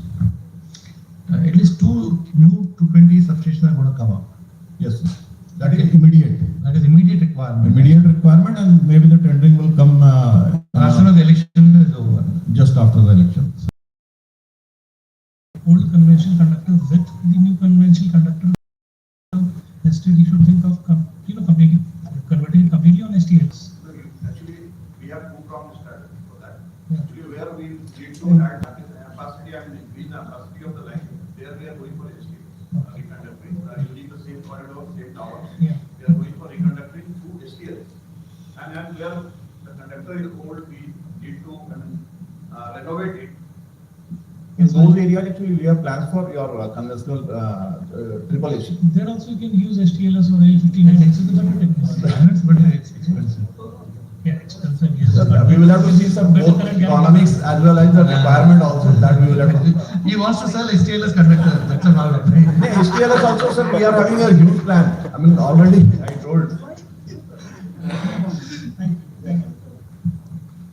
at least 2 new 220 substations are going to come up. Yes, sir. That is immediate. That is immediate requirement. Immediate requirement, and maybe the tendering will come As soon as the election is over. just after the election. Old conventional conductor with the new conventional conductor. Instead, you should think of completely converting it completely on STLs. Actually, we have two-pronged strategy for that. Yeah. Actually, where we need to add capacity and increase the capacity of the line, there we are going for STL. Reconductoring, using the same corridor, same towers. Yeah. We are going for reconductoring through STL. And then where the conductor is old, we need to renovate it. In those areas, actually, we have plans for your conventional triple AC. There also you can use STLs or L59. This is the better technique. But it's expensive. Yeah, expensive. Yes. We will have to see some Better both current economics as well as the requirement also that we will have to. He wants to sell STL as conductor, that's a problem. STLS also, sir, we are having a huge plan. I mean, already I told.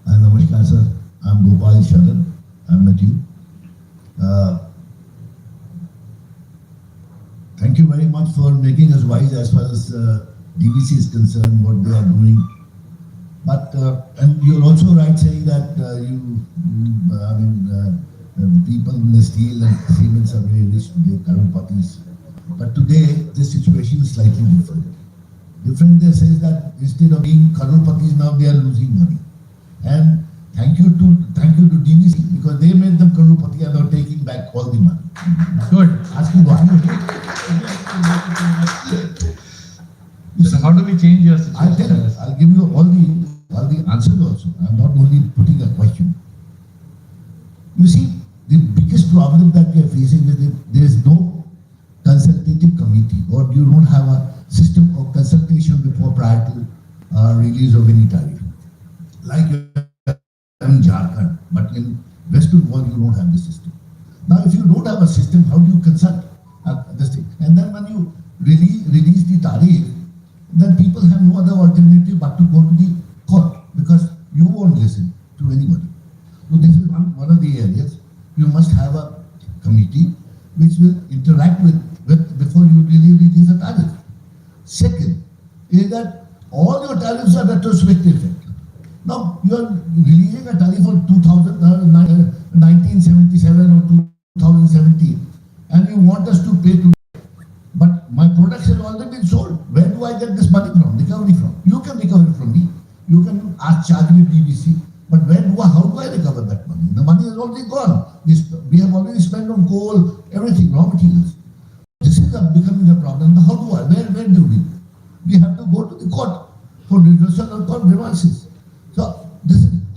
Namaskar, sir. I'm Gopal Sharan. I'm with you. Thank you very much for making us wise as far as DVC is concerned, what they are doing. But and you're also right saying that people in the steel and cements are very rich today, current parties. But today, this situation is slightly different. Different in the sense that instead of being crorepati, now they are losing money. And thank you to DVC because they made them crorepati and are taking back all the money. Good. Ask me why. So how do we change your situation? I'll give you all the answers also. I'm not only putting a question. You see, the biggest problem that we are facing is that there is no consultative committee, or you don't have a system of consultation before prior to release of any tariff. Like in Jharkhand, but in West Bengal you don't have the system. Now, if you don't have a system, how do you consult this thing? And then when you release the tariff, then people have no other alternative but to go to the court because you won't listen to anybody. So this is one of the areas. You must have a committee which will interact with before you really release a tariff. Second is that all your tariffs are retrospective effect. Now you are releasing a tariff for 1977 or 2017 and you want us to pay to. But my products have already been sold. Where do I get this money from? Recovery from? You can recover it from me. You can charge me DVC. But how do I recover that money? The money is already gone. We have already spent on coal, everything, raw materials. This is becoming a problem. Now, where do we? We have to go to the court for reversal or court grievances. So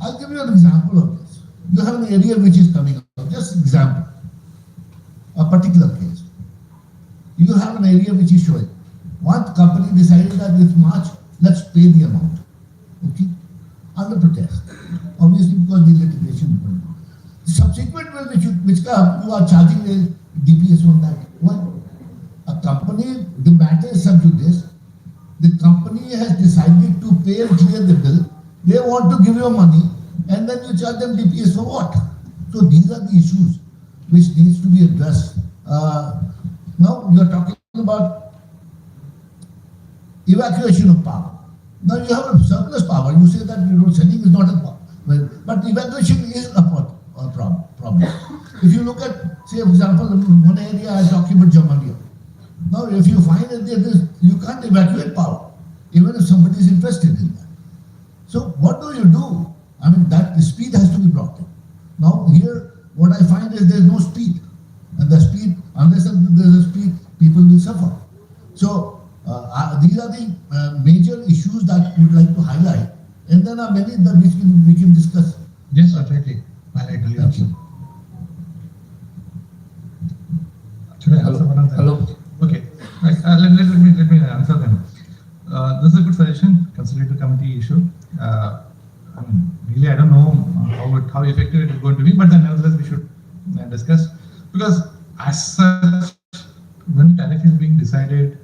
I'll give you an example of this. You have an area which is coming up. Just example. A particular case. You have an area which is showing. One company decided that this March, let's pay the amount. Okay? Under protest. Obviously because the litigation. The subsequent one which come, you are charging a DPS on that. Why? A company, the matter is sub judice. The company has decided to pay and clear the bill. They want to give you money and then you charge them DPS for what? So these are the issues which needs to be addressed. Now you are talking about evacuation of power. Now you have a surplus power. You say that selling is not a problem, but evacuation is a problem. If you look at, say, for example, one area I talking about Jamalia. Now, if you find that you can't evacuate power, even if somebody is interested in that. So what do? I mean, that the speed has to be brought in. Now here, what I find is there is no speed, and the speed, unless there is a speed, people will suffer. So these are the major issues that we would like to highlight, and then are many that we can discuss Yes, definitely. I'll tell you also. Should I answer one of them? Hello. Okay. Right. Let me answer them. This is a good suggestion. Consultative committee issue. I mean, really, I don't know how effective it is going to be, but then nevertheless we should discuss, because as such, when tariff is being decided,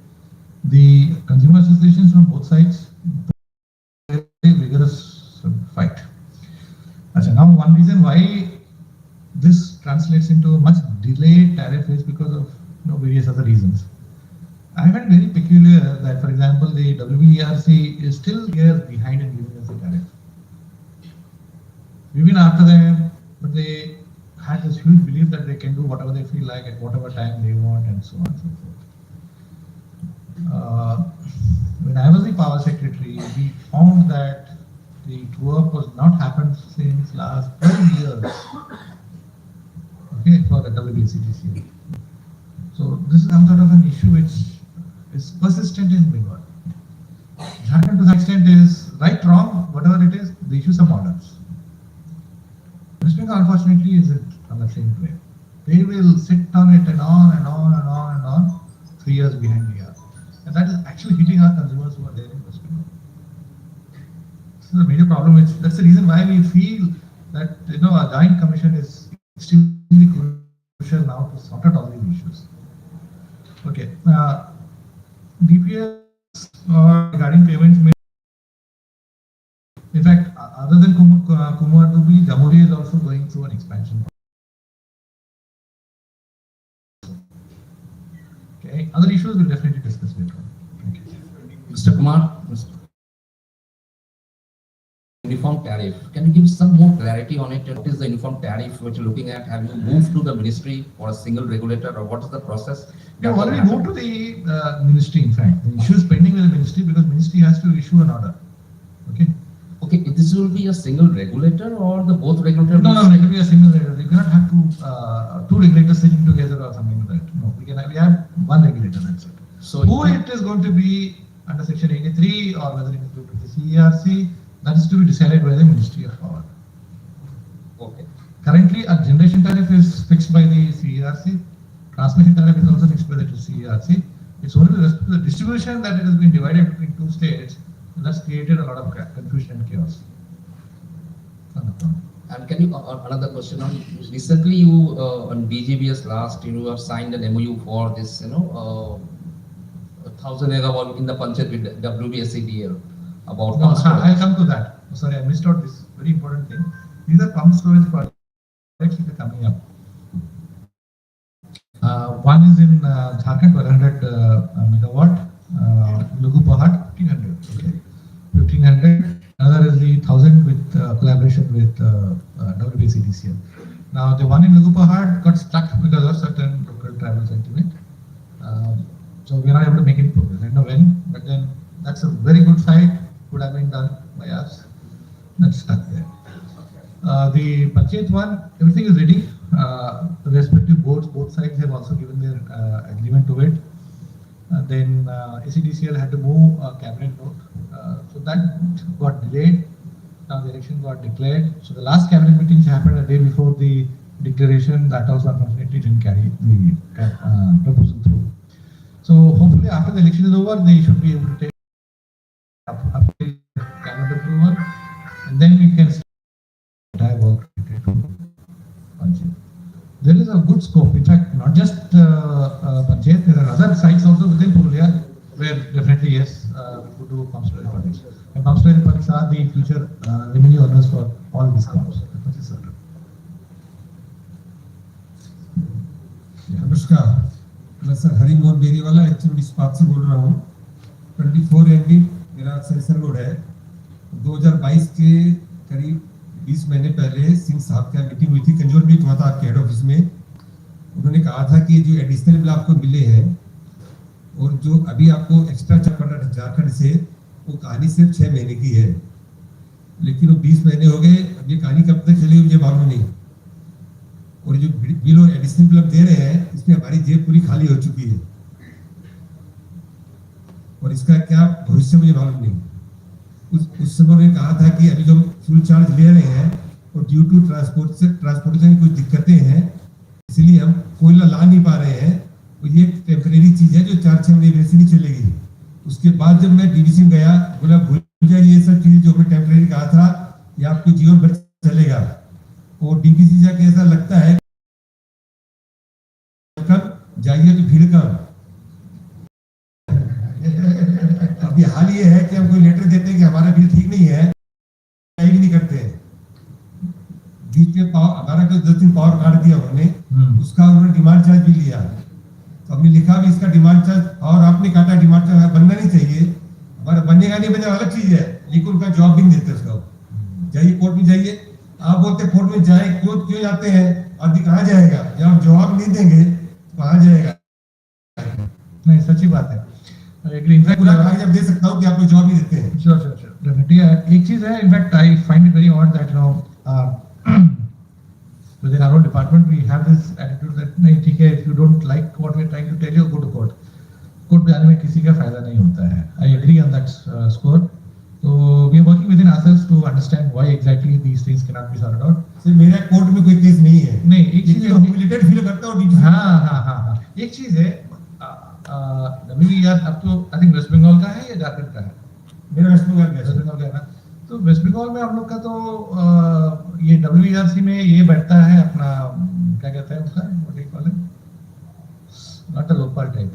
the consumer associations from both sides very vigorous fight. Achha, now one reason why this translates into a much delayed tariff is because of various other reasons. I find it very peculiar that, for example, the WERC is still years behind in giving us a tariff. We've been after them, but they had this huge belief that they can do whatever they feel like at whatever time they want, and so on and so forth. When I was the power secretary, we found that the work was not happened since last 12 years. Okay, for the WBCTC. So this is some sort of an issue which is persistent in Bengal. Jharkhand to that extent is right, wrong, whatever it is, the issue some models. West Bengal unfortunately isn't on the same way. They will sit on it and on and on and on and on, 3 years behind the year. And that is actually hitting our consumers who are there in West Bengal. This is a major problem. That's the reason why we feel that a joint commission is extremely crucial now to sort out all these issues. Okay, DPS regarding payments. In fact, other than Kumaradubi, Jamhuri is also going through an expansion. Okay, other issues we'll definitely discuss later on. Thank you. Mr. Kumar, uniform tariff. Can you give some more clarity on it? What is the uniform tariff which you're looking at? Have you moved to the ministry or a single regulator, or what is the process? We have already moved to the ministry. In fact, the issue is pending with the ministry because ministry has to issue an order. Okay. Okay, this will be a single regulator or the both regulators? No, it will be a single regulator. You cannot have two regulators sitting together or something like that. No, we have one regulator, that's it. So who it is going to be under section 83 or whether it is going to be CERC, that is to be decided by the Ministry of Power. Okay. Currently, our generation tariff is fixed by the CERC. Transmission tariff is also fixed by the CERC. It's only the distribution that it has been divided between two states. That's created a lot of confusion and chaos. And can you, another question on, recently you, on BGBS last, you have signed an MOU for this, 1,000 megawatt in the Panchayat with WBSCDL about. No, I'll come to that. Sorry, I missed out this very important thing. These are pump storage projects that are coming up. One is in Jharkhand, 100 megawatt, Lugu-Pahat, 1500. Okay. 1500. Another is the 1000 with collaboration with WBCTCL. Now the one in Lugu-Pahat got stuck because of certain local tribal sentiment. So we are not able to make any progress. I don't know when, but then that's a very good site. Could have been done by us. That's stuck there. The Panchayat one, everything is ready. The respective boards, both sides have also given their agreement to it. Then ACDCL had to move a cabinet note. So that got delayed. Now the election got declared. So the last cabinet meeting happened a day before the declaration. That also unfortunately didn't carry the proposal through. So hopefully after the election is over, they should be able to take up cabinet approval, and then we can start entire work related to Panchayat. There is a good scope. In fact, not just Panchayat, there are other sites also within Purulia where definitely yes, we could do pump storage projects. And pump storage projects are the future revenue earners for all these crops. That is certain. नमस्कार, मैं sir Harimohan Beriwala actually इस्पात से बोल रहा हूँ। 24 MD मेरा sensor load है। 2022 के करीब 20 महीने पहले सिंह साहब का मीटिंग हुई थी, कंजोर भी हुआ था आपके हेड ऑफिस में। उन्होंने कहा था कि जो एडिशनल बिल आपको मिले हैं और जो अभी आपको एक्स्ट्रा चार्ज पड़ रहा है झारखंड से, वो कहानी सिर्फ 6 महीने की है, लेकिन वो 20 महीने हो गए। अब ये कहानी कब तक चलेगी मुझे मालूम नहीं। और जो बिल और एडिशनल बिल हम दे रहे हैं, इसमें हमारी जेब पूरी खाली हो चुकी है और इसका क्या भविष्य मुझे मालूम नहीं। उस समय उन्होंने कहा था कि अभी जो फ्यूल चार्ज ले रहे हैं और ड्यू टू ट्रांसपोर्टेशन की कुछ दिक्कतें हैं, इसलिए हम कोयला ला नहीं पा रहे हैं। और ये टेम्परेरी चीज है जो 4-6 महीने वैसे नहीं चलेगी। उसके बाद जब मैं डीवीसी में गया, बोला भूल जाइए ये सब चीजें जो हमें टेम्परेरी कहा था, ये आपको जीवन भर चलेगा। और डीवीसी जाके ऐसा लगता है कब जाइए तो भीड़ कम। अभी हाल ये है कि हम कोई लेटर देते हैं कि हमारा बिल ठीक नहीं है, भी नहीं करते हैं। बीच में हमारा को 10 दिन पावर काट दिया उन्होंने, उसका उन्होंने डिमांड चार्ज भी लिया। तो हमने लिखा भी इसका डिमांड चार्ज, और आपने काटा डिमांड चार्ज बनना नहीं चाहिए, हमारा बनेगा नहीं बनेगा अलग चीज है, लेकिन उनका जवाब भी नहीं देते उसका। जाइए कोर्ट में जाइए, आप बोलते कोर्ट में जाए, क्यों जाते हैं, आदमी कहाँ जाएगा? जब आप जवाब नहीं देंगे तो कहाँ जाएगा? नहीं, सच्ची बात है। पूरा कागज आप दे सकता हूँ कि आप कोई जवाब नहीं देते हैं। Sure definitely. एक चीज है, in fact I find it very odd that within our own department we have this attitude that नहीं ठीक है, if you don't like what we are trying to tell you, go to court. Court में जाने में किसी का फायदा नहीं होता है। I agree on that score. So we are working within ourselves to understand why exactly these things cannot be sorted out. Sir मेरा कोर्ट में कोई केस नहीं है। नहीं, एक चीज है, ह्यूमिलेटेड फील करता हूँ। हाँ। एक चीज है, WBR अब तो आई थिंक वेस्ट बंगाल का है या झारखंड का है? मेरा वेस्ट बंगाल का है ना। तो वेस्ट बंगाल में हम लोग का तो ये WBRC में ये बैठता है अपना, क्या कहते हैं उसका, not a Lokpal type,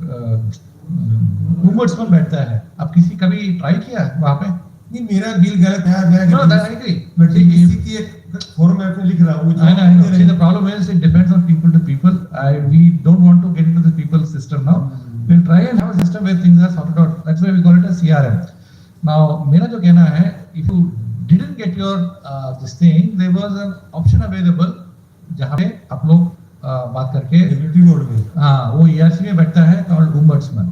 ombudsman बैठता है। अब किसी कभी ट्राई किया वहाँ पे? नहीं, मेरा बिल गलत है, मैं डीवीसी की एक फॉर्म में लिख रहा हूँ। I know. See, the problem is it depends on people to people. We don't want to get into the people system now. We'll try and have a system where things are sorted out. That's why we call it a CRM. Now, मेरा जो कहना है, if you didn't get your this thing, there was an option available जहाँ पे आप लोग बात करके रेगुलेटरी बोर्ड में, हाँ, वो ERC में बैठता है called ombudsman.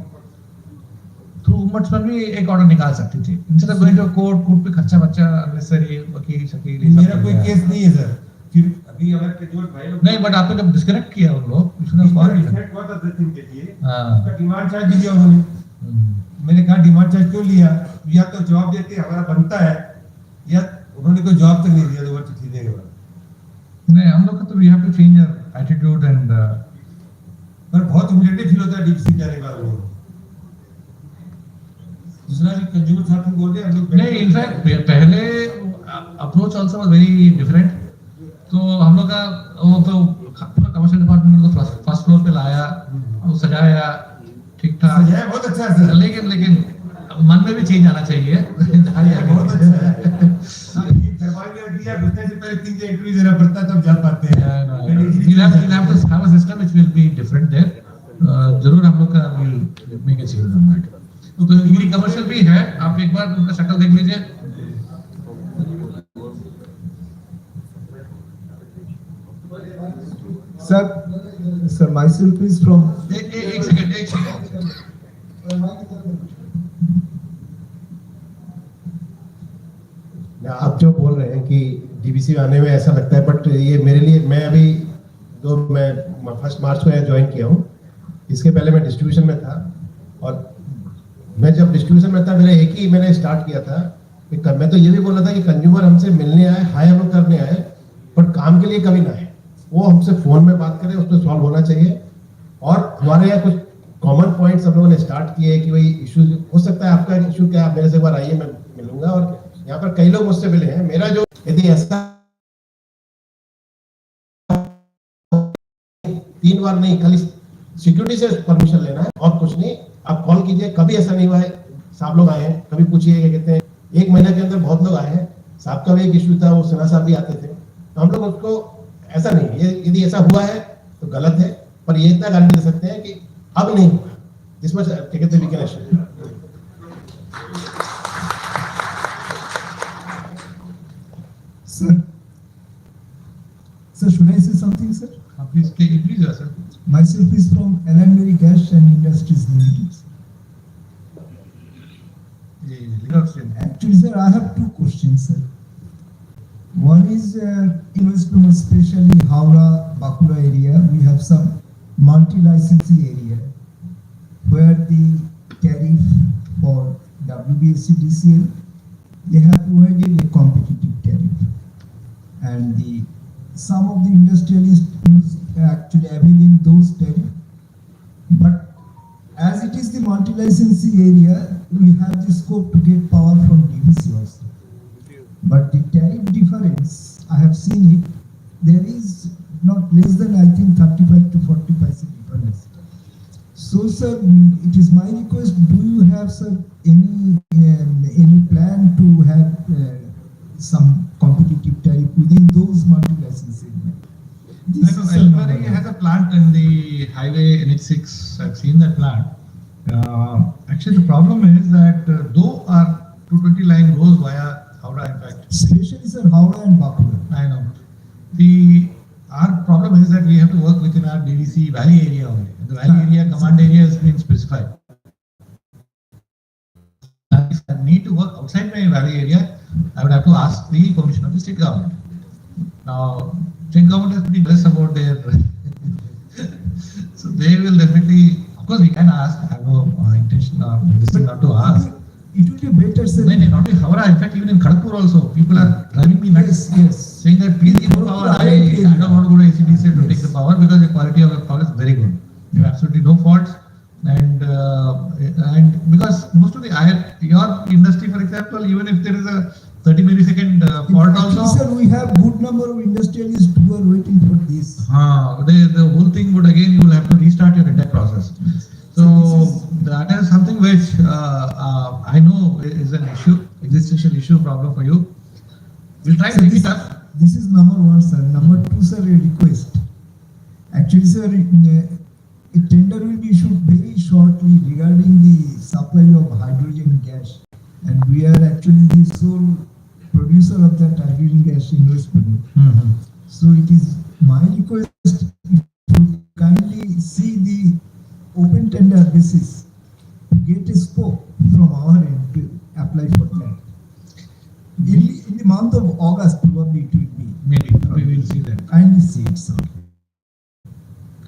थ्रू ombudsman भी एक ऑर्डर निकाल सकती थी। Instead of going to court पे खर्चा बच्चा अननेसेसरी वकील शकील। मेरा कोई केस नहीं है सर। फिर अभी अगर केजरीवाल भाई लोग नहीं, बट आपने जब डिस्कनेक्ट किया उन लोग, उसने डिस्कनेक्ट हुआ था 10 दिन के लिए, उसका डिमांड चार्ज भी लिया उन्होंने। मैंने कहा डिमांड चार्ज क्यों लिया? या तो जवाब देते हमारा बनता है, या उन्होंने कोई जवाब तक नहीं दिया 2 बार चिट्ठी देने के बाद। नहीं, हम लोग का तो we have to change our attitude and पर बहुत ह्यूमिलेटेड फील होता है डीवीसी जाने के बाद। दूसरा भी कंज्यूमर साथ बोल रहे हैं हम लोग। नहीं, इनफैक्ट पहले approach also was very different. तो हम लोग का वो तो पूरा कमर्शियल डिपार्टमेंट को फर्स्ट फ्लोर पे लाया, वो सजाया ठीक ठाक, सजाया बहुत अच्छा है सर। लेकिन मन में भी चेंज आना चाहिए। बहुत अच्छा है। से पहले 3 इंटरव्यू देना पड़ता है तब जा पाते हैं। we'll have to have a system which will be different there. जरूर हम लोग का will make a change on that. तो डिग्री कमर्शियल भी है, आप एक बार उनका शक्ल देख लीजिए। Sir, myself is from. एक सेकंड। आप जो बोल रहे हैं कि डीवीसी आने में ऐसा लगता है, बट ये मेरे लिए, मैं अभी मैं 1 मार्च को ज्वाइन किया हूँ। इसके पहले मैं डिस्ट्रीब्यूशन में था, और मैं जब डिस्ट्रीब्यूशन में था मेरा एक ही मैंने स्टार्ट किया था कि मैं तो ये भी बोल रहा था कि कंज्यूमर हमसे मिलने आए, हाय हम लोग करने आए, पर काम के लिए कभी ना आए, वो हमसे फोन में बात करें, उस पर सॉल्व होना चाहिए। और हमारे यहाँ कुछ कॉमन पॉइंट्स हम लोगों ने स्टार्ट किए कि भाई इशू हो सकता है, आपका इशू क्या, आप मेरे से एक बार आइए, मैं मिलूंगा। और यहाँ पर कई लोग मुझसे मिले हैं। मेरा जो यदि ऐसा 3 बार नहीं, खाली सिक्योरिटी से परमिशन लेना है और कुछ नहीं, आप कॉल कीजिए। कभी ऐसा नहीं हुआ है, साहब लोग आए हैं, कभी पूछिए क्या कहते हैं, 1 महीने के अंदर बहुत लोग आए हैं। साहब का भी एक इशू था, वो सिन्हा साहब भी आते थे, तो हम लोग उसको ऐसा नहीं, ये यदि ऐसा हुआ है तो गलत है, पर ये इतना गारंटी दे सकते हैं कि अब नहीं हुआ। दिस मच क्या कहते हैं, we can assure. Sir, should I say something, sir? Please, sir. Myself is from Alameri Gas and Industries Limited. Actually, sir, I have 2 questions, sir. One is in West Bengal, especially Howrah, Bakura area, we have some multi-licensee area where the tariff for WBSC DCL, they have provided a competitive tariff. and some of the industrialists actually availing those tariffs. But as it is the multi-licensing area, we have the scope to get power from DVC also. But the tariff difference, I have seen it, there is not less than, I think, 35 to 40 paise difference. So, sir, it is my request, do you have, sir, any plan to have some competitive tariff within those multi-license areas? I know Elmari has a plant in the highway NH6. I've seen that plant. Actually, the problem is that though our 220 line goes via Howrah, in fact. Especially, sir, Howrah and Bankura. I know. Our problem is that we have to work within our DVC valley area only. The valley area, command area has been specified. If I need to work outside my valley area, I would have to ask the permission of the state government. Now, state government is pretty less about their, so they will definitely, of course we can ask, I have no intention of this thing not to ask. It will be better, sir. No, not in Howrah, in fact, even in Kharagpur also, people are driving me nuts. Yes. Saying that please give the power, I don't want to go to ACDC to take the power because the quality of the power is very good. You have absolutely no faults. And because most of your industry, for example, even if there is a 30 millisecond fault also. Sir, we have good number of industrialists who are waiting for this. The whole thing would again, you will have to restart your entire process. So that is something which I know is an issue, existential issue problem for you. We'll try to take it up. This is number one, sir. Number two, sir, a request. Actually, sir, a tender will be issued very shortly regarding the supply of hydrogen gas. And we are actually the sole producer of that hydrogen gas in West Bengal. So it is my request, if you kindly see the open tender basis, to get a scope from our end to apply for that. In the month of August, probably it will be. Maybe we will see that. Kindly see it, sir.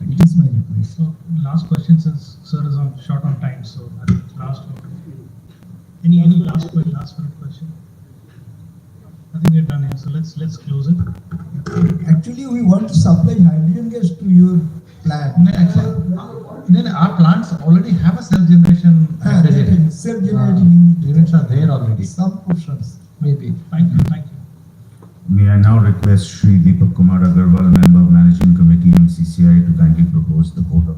It is my request. So last question, since sir is short on time, so I think last one. Any last question? I think we're done here, so let's close it. Actually, we want to supply hydrogen gas to your plant. Then our plants already have a self-generation. Self-generating units are there already. Some portions. Maybe. Thank you. May I now request Shri Deepak Kumar Agarwal, Member of Managing Committee, MCCI, to kindly propose the vote of